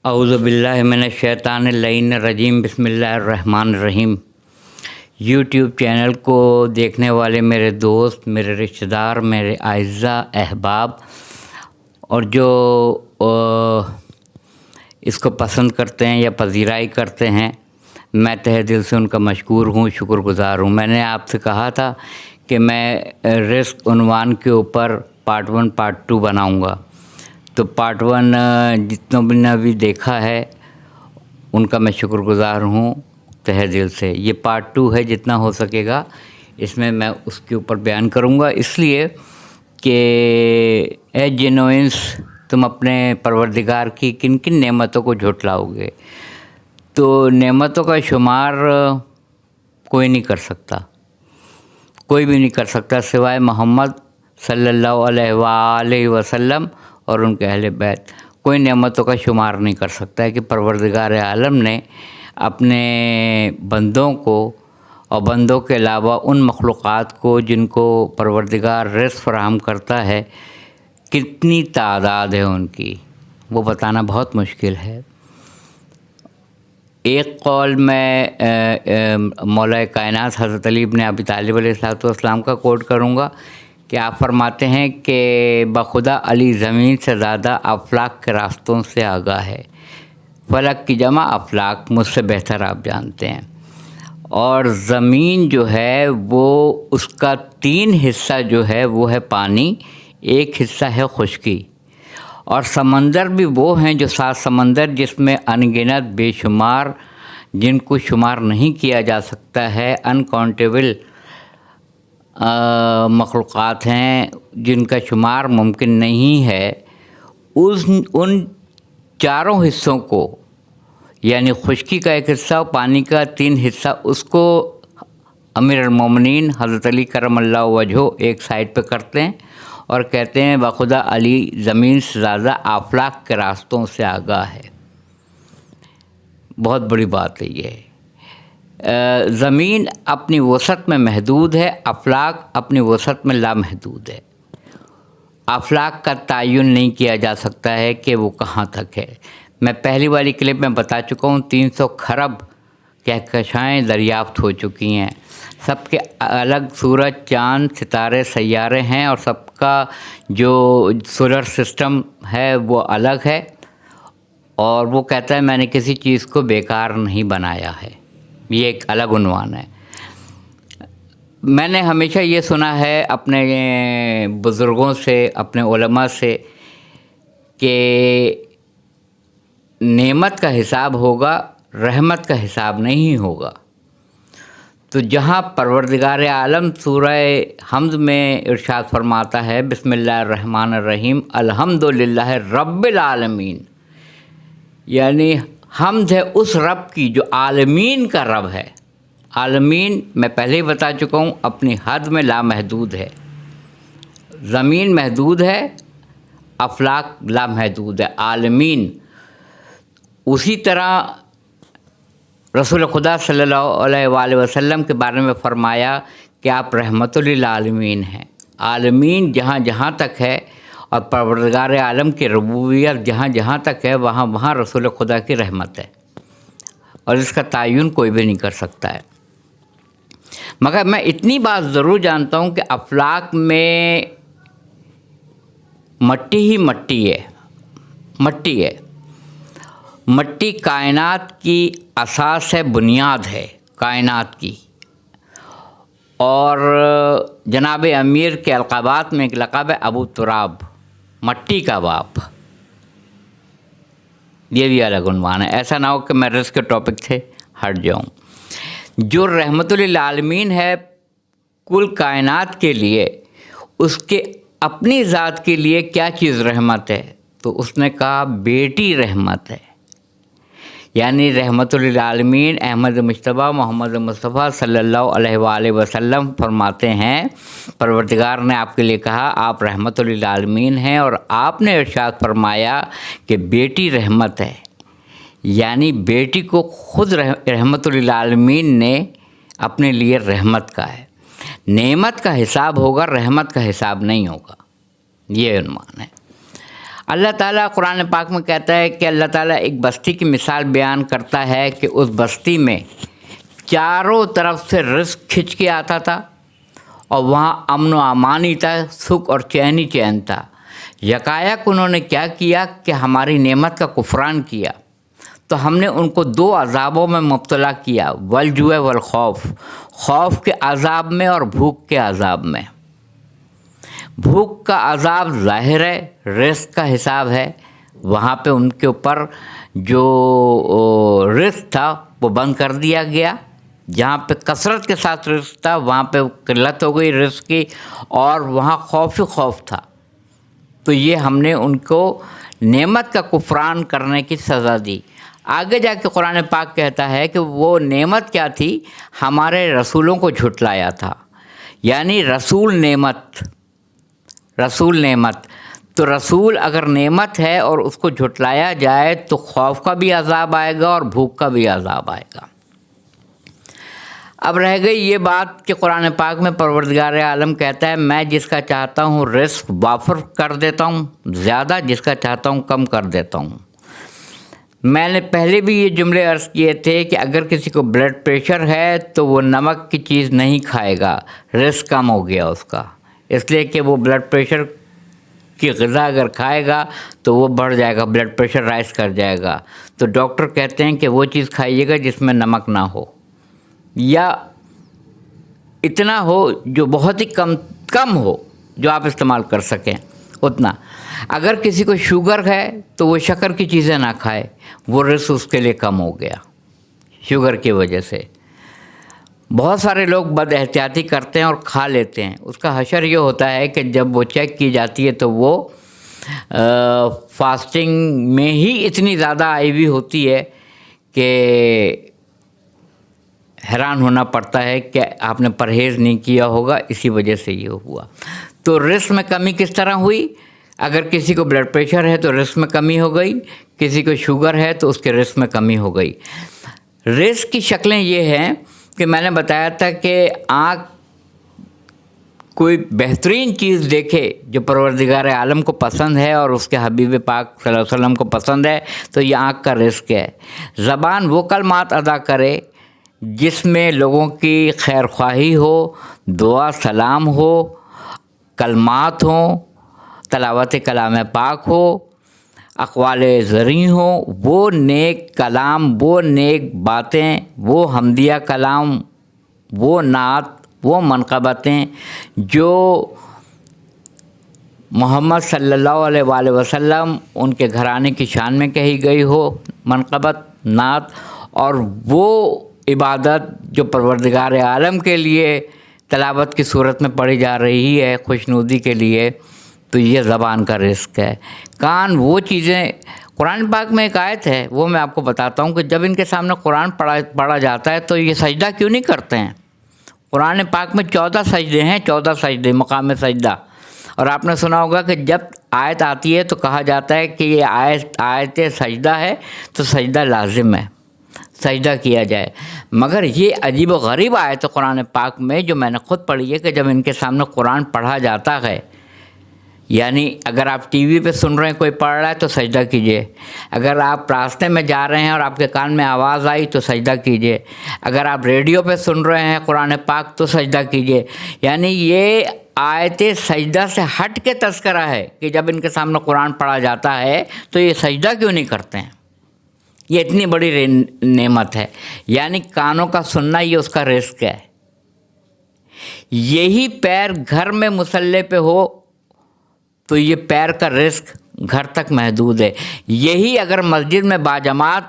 اعوذ باللہ من الشیطان اللعین الرجیم بسم اللہ الرحمن الرحیم۔ یوٹیوب چینل کو دیکھنے والے میرے دوست، میرے رشتہ دار، میرے اعزاء احباب اور جو اس کو پسند کرتے ہیں یا پذیرائی کرتے ہیں، میں تہہ دل سے ان کا مشکور ہوں، شکر گزار ہوں۔ میں نے آپ سے کہا تھا کہ میں رزق عنوان کے اوپر پارٹ 1 پارٹ 2 بناؤں گا، تو پارٹ 1 جتنوں نے بھی دیکھا ہے ان کا میں شکر گزار ہوں تہہ دل سے۔ یہ پارٹ 2 ہے، جتنا ہو سکے گا اس میں اس کے اوپر بیان کروں گا، اس لیے کہ اے جن و انس، تم اپنے پروردگار کی کن کن نعمتوں کو جھٹلاؤ گے؟ تو نعمتوں کا شمار کوئی نہیں کر سکتا، کوئی بھی نہیں کر سکتا سوائے محمد صلی اللہ علیہ وآلہ وسلم اور ان کے اہل بیت۔ کوئی نعمتوں کا شمار نہیں کر سکتا ہے کہ پروردگار عالم نے اپنے بندوں کو اور بندوں کے علاوہ ان مخلوقات کو جن کو پروردگار رزق فراہم کرتا ہے، کتنی تعداد ہے ان کی، وہ بتانا بہت مشکل ہے۔ ایک قول میں مولا کائنات حضرت علی بن ابی طالب علیہ السلام کا کوٹ کروں گا کہ آپ فرماتے ہیں کہ بخدا علی زمین سے زیادہ افلاک کے راستوں سے آگاہ ہے، فلک کی جمع افلاک، مجھ سے بہتر آپ جانتے ہیں۔ اور زمین جو ہے وہ اس کا 3 حصہ جو ہے وہ ہے پانی، 1 حصہ ہے خشکی، اور سمندر بھی وہ ہیں جو 7 سمندر جس میں انگنت بے شمار، جن کو شمار نہیں کیا جا سکتا ہے، انکاؤنٹیبل مخلوقات ہیں جن کا شمار ممکن نہیں ہے۔ ان 4 حصوں کو، یعنی خشکی کا 1 حصہ اور پانی کا 3 حصہ، اس کو امیر المومنین حضرت علی کرم اللہ وجہہ ایک سائڈ پہ کرتے ہیں اور کہتے ہیں بخدا علی زمین سے زیادہ افلاک کے راستوں سے آگاہ ہے۔ بہت بڑی بات ہے یہ۔ زمین اپنی وسعت میں محدود ہے، افلاک اپنی وسعت میں لامحدود ہے۔ افلاک کا تعین نہیں کیا جا سکتا ہے کہ وہ کہاں تک ہے۔ میں پہلی والی کلپ میں بتا چکا ہوں 300 کھرب کہکشائیں دریافت ہو چکی ہیں، سب کے الگ سورج، چاند، ستارے، سیارے ہیں، اور سب کا جو سولر سسٹم ہے وہ الگ ہے، اور وہ کہتا ہے میں نے کسی چیز کو بیکار نہیں بنایا ہے۔ یہ ایک الگ عنوان ہے۔ میں نے ہمیشہ یہ سنا ہے اپنے بزرگوں سے، اپنے علماء سے، کہ نعمت کا حساب ہوگا، رحمت کا حساب نہیں ہوگا۔ تو جہاں پروردگار عالم سورہ حمد میں ارشاد فرماتا ہے بسم اللہ الرحمن الرحیم الحمدللہ رب العالمین، یعنی حمد ہے اس رب کی جو عالمین کا رب ہے۔ عالمین میں پہلے ہی بتا چکا ہوں اپنی حد میں لامحدود ہے۔ زمین محدود ہے، افلاک لامحدود ہے، عالمین۔ اسی طرح رسول خدا صلی اللہ علیہ وآلہ وسلم کے بارے میں فرمایا کہ آپ رحمت للعالمین ہیں۔ عالمین جہاں جہاں تک ہے، اور پروردگار عالم کی ربوبیت جہاں جہاں تک ہے، وہاں وہاں رسول خدا کی رحمت ہے، اور اس کا تعین کوئی بھی نہیں کر سکتا ہے۔ مگر میں اتنی بات ضرور جانتا ہوں کہ افلاک میں مٹی ہی مٹی ہے، مٹی ہے۔ مٹی کائنات کی اساس ہے، بنیاد ہے کائنات کی۔ اور جناب امیر کے القابات میں ایک لقب ہے ابو تراب، مٹی کا باپ۔ یہ بھی الگ عنوان ہے۔ ایسا نہ ہو کہ میں رزق کے ٹاپک سے ہٹ جاؤں۔ جو رحمت للعالمین ہے کل کائنات کے لیے، اس کے اپنی ذات کے لیے کیا چیز رحمت ہے؟ تو اس نے کہا بیٹی رحمت ہے۔ یعنی رحمت للعالمین احمد مجتبیٰ محمد مصطفیٰ صلی اللہ علیہ وآلہ وسلم فرماتے ہیں پروردگار نے آپ کے لیے کہا آپ رحمت للعالمین ہیں، اور آپ نے ارشاد فرمایا کہ بیٹی رحمت ہے۔ یعنی بیٹی کو خود رحمت للعالمین نے اپنے لیے رحمت کا ہے۔ نعمت کا حساب ہوگا، رحمت کا حساب نہیں ہوگا، یہ عنوان ہے۔ اللہ تعالیٰ قرآن پاک میں کہتا ہے کہ اللہ تعالیٰ ایک بستی کی مثال بیان کرتا ہے کہ اس بستی میں چاروں طرف سے رزق کھنچ کے آتا تھا اور وہاں امن و امان ہی تھا، سکھ اور چین ہی چین تھا۔ یکایک انہوں نے کیا کیا کہ ہماری نعمت کا کفران کیا، تو ہم نے ان کو دو عذابوں میں مبتلا کیا، والجوع والخوف، خوف کے عذاب میں اور بھوک کے عذاب میں۔ بھوک کا عذاب ظاہر ہے، رزق کا حساب ہے، وہاں پہ ان کے اوپر جو رزق تھا وہ بند کر دیا گیا۔ جہاں پہ کثرت کے ساتھ رزق تھا وہاں پہ قلت ہو گئی رزق کی، اور وہاں خوف ہی خوف تھا، تو یہ ہم نے ان کو نعمت کا کفران کرنے کی سزا دی۔ آگے جا کے قرآن پاک کہتا ہے کہ وہ نعمت کیا تھی؟ ہمارے رسولوں کو جھٹلایا تھا، یعنی رسول نعمت، رسول نعمت۔ تو رسول اگر نعمت ہے اور اس کو جھٹلایا جائے تو خوف کا بھی عذاب آئے گا اور بھوک کا بھی عذاب آئے گا۔ اب رہ گئی یہ بات کہ قرآن پاک میں پروردگار عالم کہتا ہے میں جس کا چاہتا ہوں رزق وافر کر دیتا ہوں زیادہ، جس کا چاہتا ہوں کم کر دیتا ہوں۔ میں نے پہلے بھی یہ جملے عرض کیے تھے کہ اگر کسی کو بلڈ پریشر ہے تو وہ نمک کی چیز نہیں کھائے گا، رزق کم ہو گیا اس کا، اس لیے کہ وہ بلڈ پریشر کی غذا اگر کھائے گا تو وہ بڑھ جائے گا، بلڈ پریشر رائز کر جائے گا۔ تو ڈاکٹر کہتے ہیں کہ وہ چیز کھائیے گا جس میں نمک نہ ہو، یا اتنا ہو جو بہت ہی کم ہو جو آپ استعمال کر سکیں اتنا۔ اگر کسی کو شوگر ہے تو وہ شکر کی چیزیں نہ کھائے، وہ رزق اس کے لیے کم ہو گیا شوگر کی وجہ سے۔ بہت سارے لوگ بد احتیاطی کرتے ہیں اور کھا لیتے ہیں، اس کا حشر یہ ہوتا ہے کہ جب وہ چیک کی جاتی ہے تو وہ فاسٹنگ میں ہی اتنی زیادہ آئی ہوئی ہوتی ہے کہ حیران ہونا پڑتا ہے کہ آپ نے پرہیز نہیں کیا ہوگا، اسی وجہ سے یہ ہوا۔ تو رزق میں کمی کس طرح ہوئی؟ اگر کسی کو بلڈ پریشر ہے تو رزق میں کمی ہو گئی، کسی کو شوگر ہے تو اس کے رزق میں کمی ہو گئی۔ رزق کی شکلیں یہ ہیں کہ میں نے بتایا تھا کہ آنکھ کوئی بہترین چیز دیکھے جو پروردگار عالم کو پسند ہے اور اس کے حبیب پاک صلی اللہ علیہ وسلم کو پسند ہے تو یہ آنکھ کا رزق ہے۔ زبان وہ کلمات ادا کرے جس میں لوگوں کی خیر خواہی ہو، دعا سلام ہو، کلمات ہوں، تلاوت کلام پاک ہو، اقوال زرعی ہوں، وہ نیک کلام، وہ نیک باتیں، وہ حمدیہ کلام، وہ نعت، وہ منقبتیں جو محمد صلی اللہ علیہ وآلہ وسلم ان کے گھرانے کی شان میں کہی گئی ہو، منقبت، نعت، اور وہ عبادت جو پروردگار عالم کے لیے تلاوت کی صورت میں پڑھی جا رہی ہے خوشنودی کے لیے، تو یہ زبان کا رزق ہے۔ کان وہ چیزیں، قرآن پاک میں ایک آیت ہے وہ میں آپ کو بتاتا ہوں کہ جب ان کے سامنے قرآن پڑھا جاتا ہے تو یہ سجدہ کیوں نہیں کرتے ہیں؟ قرآن پاک میں 14 سجدے ہیں، 14 سجدے، مقام سجدہ۔ اور آپ نے سنا ہوگا کہ جب آیت آتی ہے تو کہا جاتا ہے کہ یہ آیت سجدہ ہے تو سجدہ لازم ہے، سجدہ کیا جائے۔ مگر یہ عجیب و غریب آیت قرآن پاک میں جو میں نے خود پڑھی ہے کہ جب ان کے سامنے قرآن پڑھا جاتا ہے، یعنی اگر آپ ٹی وی پہ سن رہے ہیں کوئی پڑھ رہا ہے تو سجدہ کیجئے، اگر آپ راستے میں جا رہے ہیں اور آپ کے کان میں آواز آئی تو سجدہ کیجئے، اگر آپ ریڈیو پہ سن رہے ہیں قرآن پاک تو سجدہ کیجئے۔ یعنی یہ آیت سجدہ سے ہٹ کے تذکرہ ہے کہ جب ان کے سامنے قرآن پڑھا جاتا ہے تو یہ سجدہ کیوں نہیں کرتے ہیں؟ یہ اتنی بڑی نعمت ہے، یعنی کانوں کا سننا یہ اس کا رزق ہے۔ یہی پیر گھر میں مصلی پہ ہو تو یہ پیر کا رزق گھر تک محدود ہے۔ یہی اگر مسجد میں باجماعت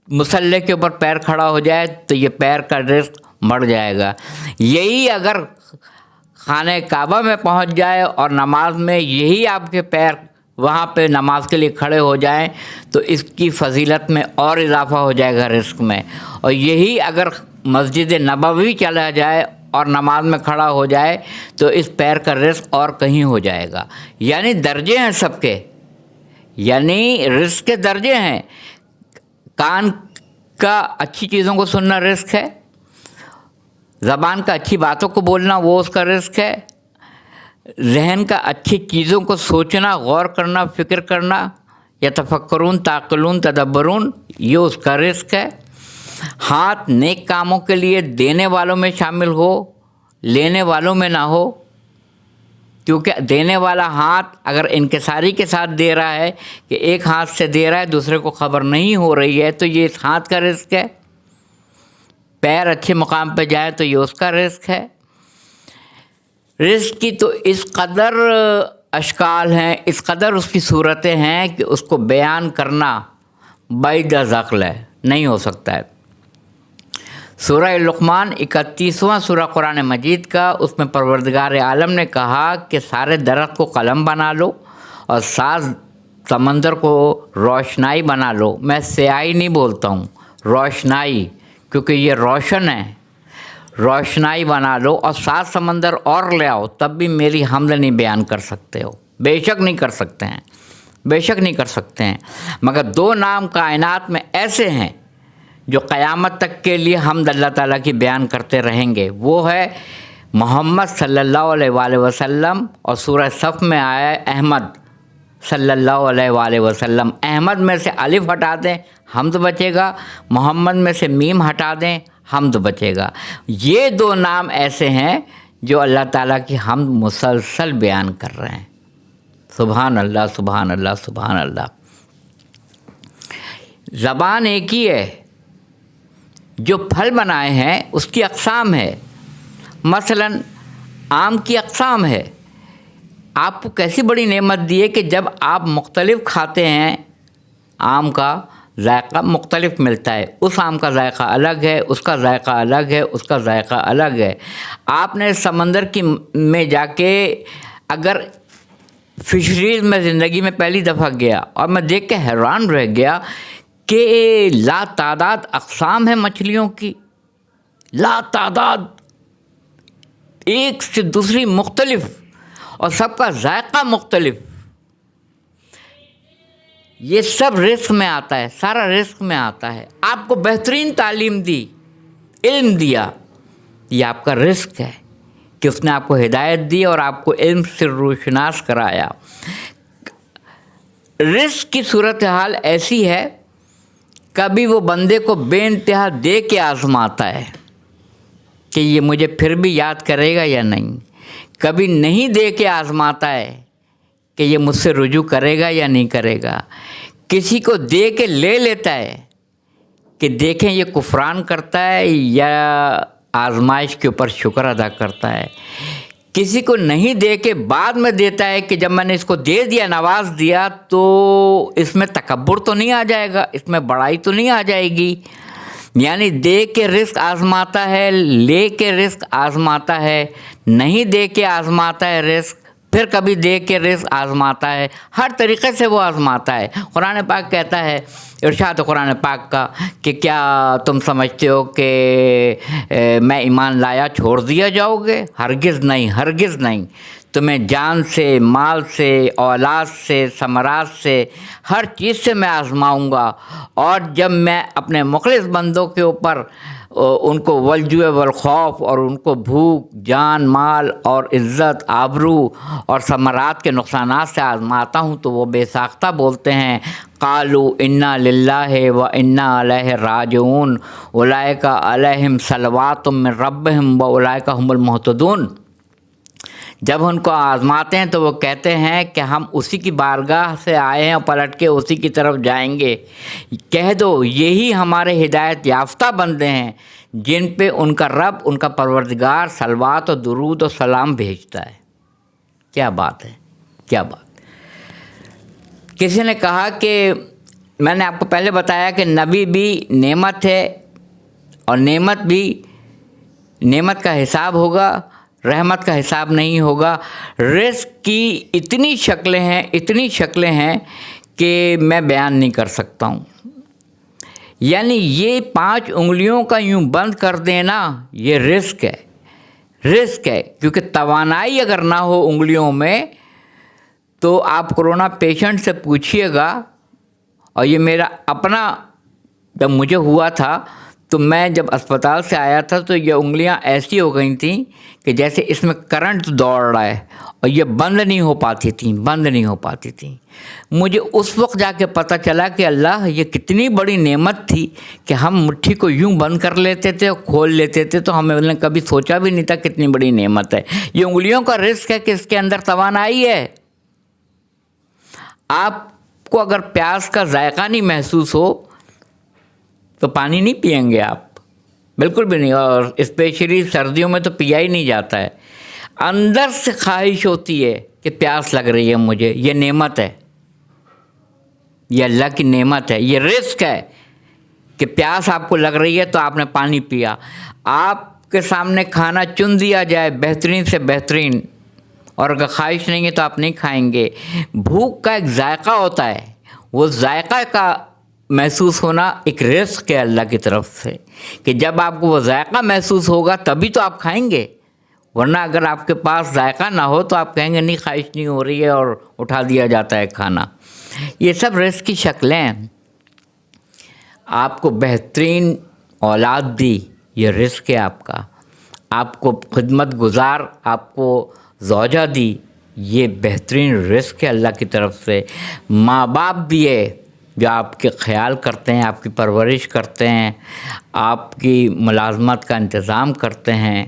مصلی کے اوپر پیر کھڑا ہو جائے تو یہ پیر کا رزق بڑھ جائے گا۔ یہی اگر خانہ کعبہ میں پہنچ جائے اور نماز میں یہی آپ کے پیر وہاں پہ نماز کے لیے کھڑے ہو جائیں تو اس کی فضیلت میں اور اضافہ ہو جائے گا رزق میں۔ اور یہی اگر مسجد نبوی چلا جائے اور نماز میں کھڑا ہو جائے تو اس پیر کا رزق اور کہیں ہو جائے گا۔ یعنی درجے ہیں سب کے، یعنی رزق کے درجے ہیں۔ کان کا اچھی چیزوں کو سننا رزق ہے، زبان کا اچھی باتوں کو بولنا وہ اس کا رزق ہے، ذہن کا اچھی چیزوں کو سوچنا، غور کرنا، فکر کرنا، یتفکرون، تعقلون، تدبرون، یہ اس کا رزق ہے۔ ہاتھ نیک کاموں کے لیے دینے والوں میں شامل ہو، لینے والوں میں نہ ہو، کیونکہ دینے والا ہاتھ اگر انکساری کے ساتھ دے رہا ہے کہ ایک ہاتھ سے دے رہا ہے دوسرے کو خبر نہیں ہو رہی ہے تو یہ اس ہاتھ کا رزق ہے۔ پیر اچھے مقام پہ جائے تو یہ اس کا رزق ہے۔ رزق کی تو اس قدر اشکال ہیں، اس قدر اس کی صورتیں ہیں کہ اس کو بیان کرنا بعید از عقل ہے، نہیں ہو سکتا ہے۔ سورہ لقمان 31واں سورہ قرآن مجید کا، اس میں پروردگار عالم نے کہا کہ سارے درخت کو قلم بنا لو اور سات سمندر کو روشنائی بنا لو۔ میں سیاہی نہیں بولتا ہوں، روشنائی، کیونکہ یہ روشن ہے۔ روشنائی بنا لو اور سات سمندر اور لے آؤ، تب بھی میری حمد نہیں بیان کر سکتے ہو۔ بے شک نہیں کر سکتے ہیں، بے شک نہیں کر سکتے ہیں، مگر دو نام کائنات میں ایسے ہیں جو قیامت تک کے لیے حمد اللہ تعالیٰ کی بیان کرتے رہیں گے، وہ ہے محمد صلی اللہ علیہ وآلہ وسلم، اور سورہ صف میں آیا ہے احمد صلی اللہ علیہ وآلہ وسلم۔ احمد میں سے الف ہٹا دیں حمد بچے گا، محمد میں سے میم ہٹا دیں حمد بچے گا۔ یہ دو نام ایسے ہیں جو اللہ تعالیٰ کی حمد مسلسل بیان کر رہے ہیں۔ سبحان اللہ، سبحان اللہ، سبحان اللہ۔ زبان ایک ہی ہے، جو پھل بنائے ہیں اس کی اقسام ہے۔ مثلا آم کی اقسام ہے۔ آپ کو کیسی بڑی نعمت دی ہے کہ جب آپ مختلف کھاتے ہیں، آم کا ذائقہ مختلف ملتا ہے، اس آم کا ذائقہ الگ ہے، اس کا ذائقہ الگ ہے، اس کا ذائقہ الگ ہے۔ آپ نے سمندر میں جا کے اگر فشریز میں زندگی میں پہلی دفعہ گیا اور میں دیکھ کے حیران رہ گیا کہ لا تعداد اقسام ہیں مچھلیوں کی، لا تعداد، ایک سے دوسری مختلف، اور سب کا ذائقہ مختلف۔ یہ سب رزق میں آتا ہے، سارا رزق میں آتا ہے۔ آپ کو بہترین تعلیم دی، علم دیا، یہ آپ کا رزق ہے کہ اس نے آپ کو ہدایت دی اور آپ کو علم سے روشناس کرایا۔ رزق کی صورتحال ایسی ہے، کبھی وہ بندے کو بے انتہا دے کے آزماتا ہے کہ یہ مجھے پھر بھی یاد کرے گا یا نہیں، کبھی نہیں دے کے آزماتا ہے کہ یہ مجھ سے رجوع کرے گا یا نہیں کرے گا، کسی کو دے کے لے لیتا ہے کہ دیکھیں یہ کفران کرتا ہے یا آزمائش کے اوپر شکر ادا کرتا ہے، کسی کو نہیں دے کے بعد میں دیتا ہے کہ جب میں نے اس کو دے دیا، نواز دیا، تو اس میں تکبر تو نہیں آ جائے گا، اس میں بڑائی تو نہیں آ جائے گی۔ یعنی دے کے رزق آزماتا ہے، لے کے رزق آزماتا ہے، نہیں دے کے آزماتا ہے رزق، پھر کبھی دے کے رزق آزماتا ہے، ہر طریقے سے وہ آزماتا ہے۔ قرآن پاک کہتا ہے، ارشاد قرآن پاک کا، کہ کیا تم سمجھتے ہو کہ میں ایمان لایا چھوڑ دیا جاؤ گے؟ ہرگز نہیں، ہرگز نہیں۔ تمہیں جان سے، مال سے، اولاد سے، ثمرات سے، ہر چیز سے میں آزماؤں گا، اور جب میں اپنے مخلص بندوں کے اوپر ان کو والجوع والخوف، اور ان کو بھوک، جان، مال اور عزت، آبرو اور ثمرات کے نقصانات سے آزماتا ہوں تو وہ بے ساختہ بولتے ہیں، قالوا انا للہ و انا الیہ راجعون اولئک علیہم صلوات من ربہم و اولئک هم المہتدون۔ جب ان کو آزماتے ہیں تو وہ کہتے ہیں کہ ہم اسی کی بارگاہ سے آئے ہیں اور پلٹ کے اسی کی طرف جائیں گے۔ کہہ دو یہی ہمارے ہدایت یافتہ بندے ہیں جن پہ ان کا رب، ان کا پروردگار صلوات و درود و سلام بھیجتا ہے۔ کیا بات ہے، کیا بات۔ کسی نے کہا کہ میں نے آپ کو پہلے بتایا کہ نبی بھی نعمت ہے، اور نعمت کا حساب ہوگا، رحمت کا حساب نہیں ہوگا۔ رزق کی اتنی شکلیں ہیں کہ میں بیان نہیں کر سکتا ہوں۔ یعنی یہ 5 انگلیوں کا یوں بند کر دینا، یہ رزق ہے، رزق ہے، کیونکہ توانائی اگر نہ ہو انگلیوں میں تو آپ کورونا پیشنٹ سے پوچھیے گا، اور یہ میرا اپنا، جب مجھے ہوا تھا تو میں جب اسپتال سے آیا تھا تو یہ انگلیاں ایسی ہو گئی تھیں کہ جیسے اس میں کرنٹ دوڑ رہا ہے، اور یہ بند نہیں ہو پاتی تھیں. مجھے اس وقت جا کے پتہ چلا کہ اللہ، یہ کتنی بڑی نعمت تھی کہ ہم مٹھی کو یوں بند کر لیتے تھے اور کھول لیتے تھے، تو ہمیں نے کبھی سوچا بھی نہیں تھا کتنی بڑی نعمت ہے. یہ انگلیوں کا رزق ہے کہ اس کے اندر توانائی ہے. آپ کو اگر پیاس کا ذائقہ نہیں محسوس ہو تو پانی نہیں پئیں گے آپ، بالکل بھی نہیں، اور اسپیشلی سردیوں میں تو پیا ہی نہیں جاتا ہے. اندر سے خواہش ہوتی ہے کہ پیاس لگ رہی ہے مجھے. یہ نعمت ہے، یہ اللہ کی نعمت ہے، یہ رزق ہے کہ پیاس آپ کو لگ رہی ہے تو آپ نے پانی پیا. آپ کے سامنے کھانا چن دیا جائے بہترین سے بہترین، اور اگر خواہش نہیں ہے تو آپ نہیں کھائیں گے. بھوک کا ایک ذائقہ ہوتا ہے، وہ ذائقہ کا محسوس ہونا ایک رزق ہے اللہ کی طرف سے، کہ جب آپ کو وہ ذائقہ محسوس ہوگا تبھی تو آپ کھائیں گے. ورنہ اگر آپ کے پاس ذائقہ نہ ہو تو آپ کہیں گے نہیں، خواہش نہیں ہو رہی ہے، اور اٹھا دیا جاتا ہے کھانا. یہ سب رزق کی شکلیں ہیں. آپ کو بہترین اولاد دی، یہ رزق ہے آپ کا. آپ کو خدمت گزار، آپ کو زوجہ دی، یہ بہترین رزق ہے اللہ کی طرف سے. ماں باپ دیے جو آپ کے خیال کرتے ہیں، آپ کی پرورش کرتے ہیں، آپ کی ملازمت کا انتظام کرتے ہیں،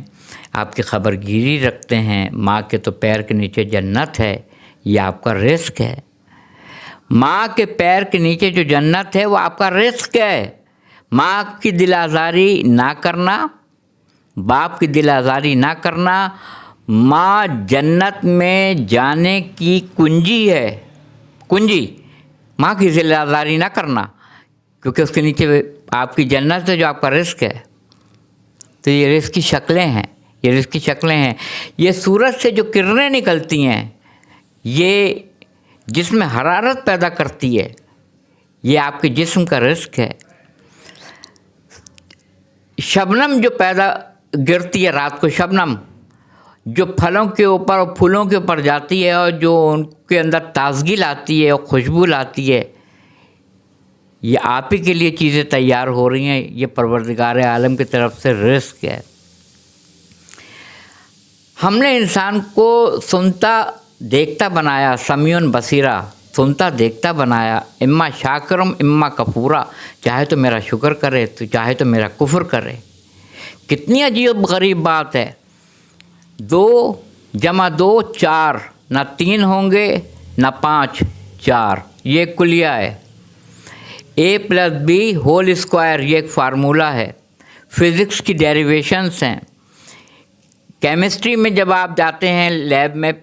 آپ کی خبر گیری رکھتے ہیں. ماں کے تو پیر کے نیچے جنت ہے، یہ آپ کا رزق ہے. ماں کے پیر کے نیچے جو جنت ہے وہ آپ کا رزق ہے. ماں کی دل آزاری نہ کرنا، باپ کی دل آزاری نہ کرنا، ماں جنت میں جانے کی کنجی ہے. کنجی ماں کی دل آزاری نہ کرنا، کیونکہ اس کے نیچے آپ کی جنت ہے جو آپ کا رزق ہے. تو یہ رزق کی شکلیں ہیں، یہ رزق کی شکلیں ہیں. یہ سورج سے جو کرنیں نکلتی ہیں، یہ جسم میں حرارت پیدا کرتی ہے، یہ آپ کے جسم کا رزق ہے. شبنم جو گرتی ہے رات کو، شبنم جو پھلوں کے اوپر اور پھولوں کے اوپر جاتی ہے اور جو ان کے اندر تازگی لاتی ہے اور خوشبو لاتی ہے، یہ آپ ہی کے لیے چیزیں تیار ہو رہی ہیں. یہ پروردگار عالم کی طرف سے رزق ہے. ہم نے انسان کو سنتا دیکھتا بنایا، سمیعن بصیرہ، سنتا دیکھتا بنایا. اما شاکرم اما کفورا، چاہے تو میرا شکر کرے تو چاہے تو میرا کفر کرے. کتنی عجیب غریب بات ہے. 2 + 2 4، نہ 3 ہوں گے نہ 5، 4. یہ ایک کلیہ ہے. A+B² یہ ایک فارمولہ ہے. فزکس کی ڈیریویشنس ہیں. کیمسٹری میں جب آپ جاتے ہیں لیب میں،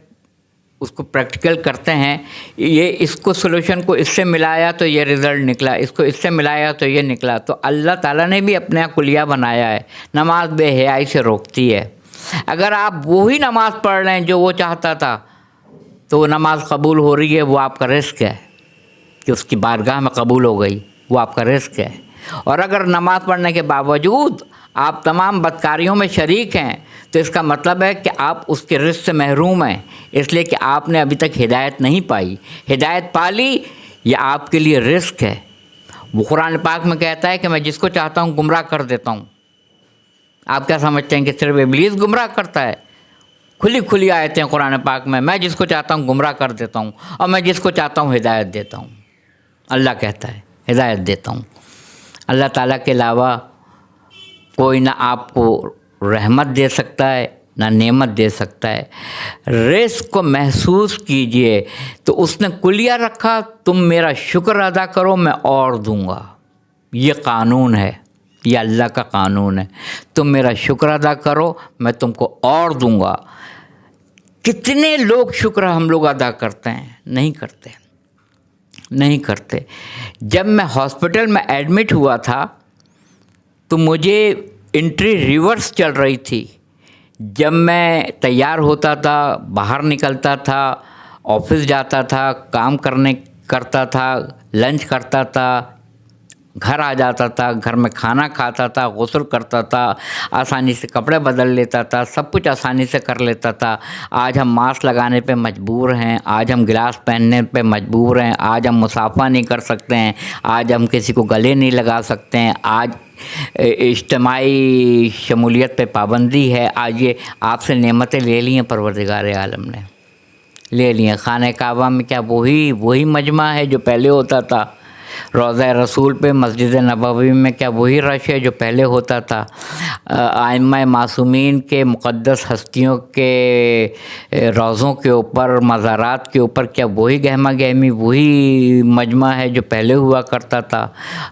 اس کو پریکٹیکل کرتے ہیں، یہ اس کو سولوشن کو اس سے ملایا تو یہ رزلٹ نکلا، اس کو اس سے ملایا تو یہ نکلا. تو اللہ تعالیٰ نے بھی اپنا کلیہ بنایا ہے. نماز بے حیائی سے روکتی ہے. اگر آپ وہی نماز پڑھ رہے ہیں جو وہ چاہتا تھا تو وہ نماز قبول ہو رہی ہے، وہ آپ کا رزق ہے کہ اس کی بارگاہ میں قبول ہو گئی، وہ آپ کا رزق ہے. اور اگر نماز پڑھنے کے باوجود آپ تمام بدکاریوں میں شریک ہیں تو اس کا مطلب ہے کہ آپ اس کے رزق سے محروم ہیں، اس لیے کہ آپ نے ابھی تک ہدایت نہیں پائی. ہدایت پا لی، یہ آپ کے لیے رزق ہے. وہ قرآن پاک میں کہتا ہے کہ میں جس کو چاہتا ہوں گمراہ کر دیتا ہوں. آپ کیا سمجھتے ہیں کہ صرف ابلیس گمراہ کرتا ہے؟ کھلی آیتیں قرآن پاک میں جس کو چاہتا ہوں گمراہ کر دیتا ہوں، اور میں جس کو چاہتا ہوں ہدایت دیتا ہوں. اللہ کہتا ہے ہدایت دیتا ہوں. اللہ تعالیٰ کے علاوہ کوئی نہ آپ کو رحمت دے سکتا ہے نہ نعمت دے سکتا ہے. رزق کو محسوس کیجئے. تو اس نے کلیہ رکھا، تم میرا شکر ادا کرو میں اور دوں گا. یہ قانون ہے، یہ اللہ کا قانون ہے. تم میرا شکر ادا کرو میں تم کو اور دوں گا. کتنے لوگ شکر ہم لوگ ادا کرتے ہیں؟ نہیں کرتے. جب میں ہاسپٹل میں ایڈمٹ ہوا تھا تو مجھے انٹری ریورس چل رہی تھی. جب میں تیار ہوتا تھا، باہر نکلتا تھا، آفس جاتا تھا، کام کرتا تھا، لنچ کرتا تھا، گھر آ جاتا تھا، گھر میں کھانا کھاتا تھا، غسل کرتا تھا، آسانی سے کپڑے بدل لیتا تھا، سب کچھ آسانی سے کر لیتا تھا۔ آج ہم ماسک لگانے پہ مجبور ہیں، آج ہم گلاس پہننے پہ مجبور ہیں، آج ہم مصافحہ نہیں کر سکتے ہیں، آج ہم کسی کو گلے نہیں لگا سکتے ہیں، آج اجتماعی شمولیت پہ پابندی ہے۔ آج یہ آپ سے نعمتیں لے لی ہیں پروردگار عالم نے، لے لی ہیں۔ خانہ کعبہ میں کیا وہی مجمع ہے جو پہلے ہوتا تھا؟ روضہ رسول پہ مسجد نبوی میں کیا وہی رش ہے جو پہلے ہوتا تھا؟ ائمہ معصومین کے مقدس ہستیوں کے روضوں کے اوپر، مزارات کے اوپر کیا وہی گہما گہمی وہی مجمع ہے جو پہلے ہوا کرتا تھا؟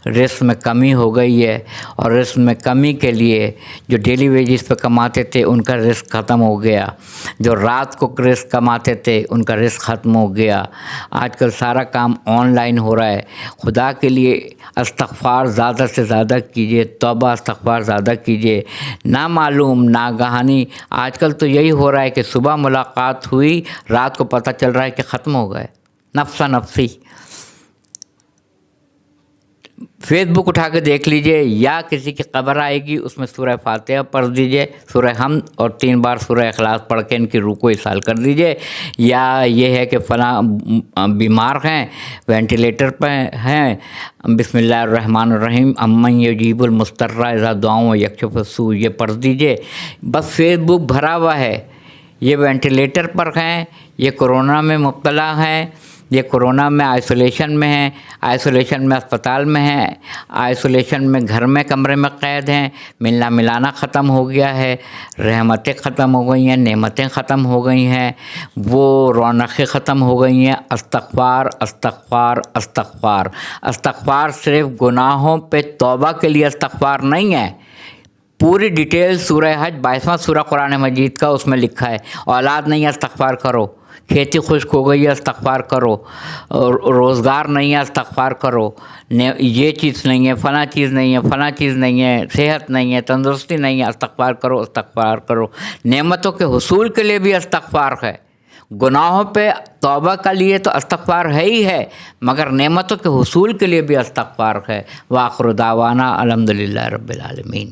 رزق میں کمی ہو گئی ہے، اور رزق میں کمی کے لیے جو ڈیلی ویجز پہ کماتے تھے ان کا رزق ختم ہو گیا، جو رات کو رزق کماتے تھے ان کا رزق ختم ہو گیا۔ آج کل سارا کام آن لائن ہو رہا ہے۔ خدا کے لیے استغفار زیادہ سے زیادہ کیجیے، توبہ استغفار زیادہ کیجیے۔ نامعلوم ناگہانی آج کل تو یہی ہو رہا ہے کہ صبح ملاقات ہوئی، رات کو پتہ چل رہا ہے کہ ختم ہو گئے، نفسا نفسی۔ فیس بک اٹھا کے دیکھ لیجئے، یا کسی کی قبر آئے گی اس میں سورہ فاتحہ پڑھ دیجئے، سورہ حمد، اور 3 بار سورہ اخلاص پڑھ کے ان کی روح کو ایصال کر دیجئے۔ یا یہ ہے کہ فلاں بیمار ہیں، وینٹیلیٹر پہ ہیں، بسم اللہ الرحمن الرحیم امن یجیب المضطر اذا دعاؤں یکشف السوء، یہ پڑھ دیجئے۔ بس فیس بک بھرا ہوا ہے، یہ وینٹیلیٹر پر ہیں، یہ کورونا میں مبتلا ہیں، یہ کورونا میں آئسولیشن میں ہیں، آئسولیشن میں اسپتال میں ہیں، آئسولیشن میں گھر میں کمرے میں قید ہیں، ملنا ملانا ختم ہو گیا ہے، رحمتیں ختم ہو گئی ہیں، نعمتیں ختم ہو گئی ہیں، وہ رونقیں ختم ہو گئی ہیں۔ استغفار استغفار استغفار۔ استغفار صرف گناہوں پہ توبہ کے لیے استغفار نہیں ہے، پوری ڈیٹیل سورہ حج 22واں سورہ قرآن مجید کا اس میں لکھا ہے۔ اولاد نہیں ہے استغفار کرو، کھیتی خشک ہو گئی ہے استغفار کرو، روزگار نہیں ہے استغفار کرو، یہ چیز نہیں ہے، فلاں چیز نہیں ہے، فلاں چیز نہیں ہے، صحت نہیں ہے، تندرستی نہیں ہے، استغفار کرو استغفار کرو۔ نعمتوں کے حصول کے لیے بھی استغفار ہے، گناہوں پہ توبہ کا لیے تو استغفار ہے ہی ہے، مگر نعمتوں کے حصول کے لیے بھی استغفار ہے۔ وآخر دعوانا الحمدللہ رب العالمین۔